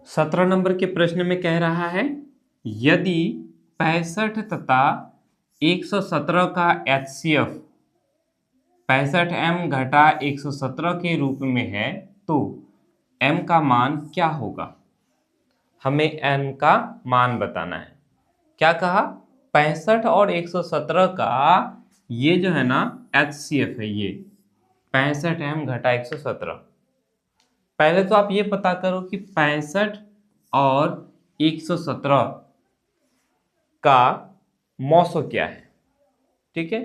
17 number के प्रश्न में कह रहा है यदि 65 तथा 117 का HCF 65m घटा 117 के रूप में है तो m का मान क्या होगा। हमें m का मान बताना है। क्या कहा, 65 और 117 का ये जो है ना HCF है, ये 65m घटा 117। पहले तो आप ये पता करो कि 65 और 117 का मौसो क्या है। ठीक है,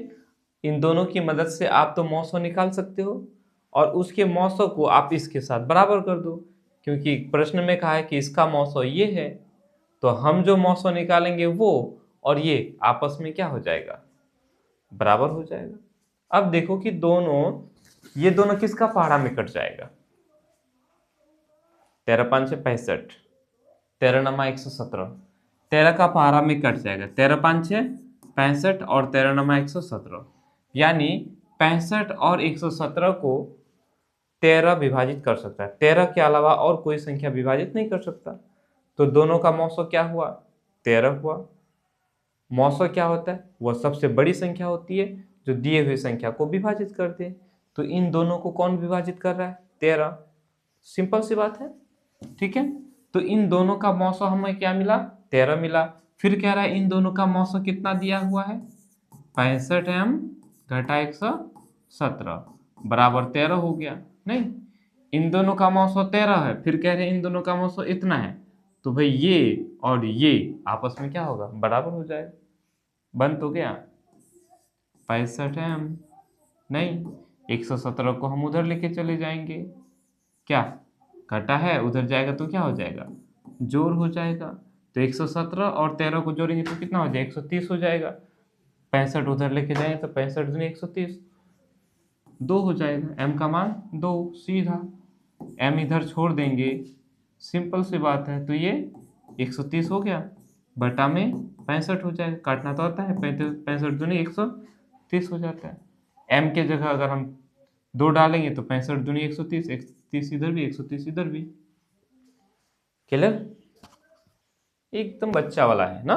इन दोनों की मदद से आप तो मौसो निकाल सकते हो और उसके मौसो को आप इसके साथ बराबर कर दो, क्योंकि प्रश्न में कहा है कि इसका मौसो ये है, तो हम जो मौसो निकालेंगे वो और ये आपस में क्या हो जाएगा, बराबर हो जाएगा। अब देखो कि ये दोनों किसका पहाड़ा में कट जाएगा। 13 5 65, 13 नमा 117, 13 का पहाड़ा में कट जाएगा। 13 5 65 और 13 नमा 117, यानी 65 और 117 को 13 विभाजित कर सकता है। 13 के अलावा और कोई संख्या विभाजित नहीं कर सकता। तो दोनों का मौसो क्या हुआ, 13 हुआ। मौसो क्या होता है, वह सबसे बड़ी संख्या होती है जो दिए हुए संख्या को विभाजित करते हैं। तो इन दोनों को कौन विभाजित कर रहा है, 13। सिंपल सी बात है। ठीक है, तो इन दोनों का मौसो हमें क्या मिला, 13 मिला। फिर कह रहा है इन दोनों का मौसो कितना दिया हुआ है, 65m घटा 117 बराबर 13 हो गया। नहीं, इन दोनों का मौसो 13 है, फिर कह रहे हैं इन दोनों का मौसो इतना है, तो भाई ये और ये आपस में क्या होगा, बराबर हो जाएगा। बन तो गया 65m, नहीं 117 को हम उधर लेके चले जाएंगे, क्या घटा है उधर जाएगा तो क्या हो जाएगा, जोड़ हो जाएगा। तो 117 और 13 को जोड़ेंगे तो कितना हो जाएगा, 130 हो जाएगा। 65 उधर लेके जाएंगे तो 65 दूनी 130, 2 हो जाएगा। m का मान 2, सीधा m इधर छोड़ देंगे, सिंपल सी बात है। तो ये 130 हो गया, बटा में 65 हो जाएगा। काटना तो आता है, 65 दूनी 130 हो जाता है। m के जगह अगर हम 2 डालेंगे तो 65 दूनी 130, 130 इधर भी 130 इधर भी। क्लियर, एकदम बच्चा वाला है ना।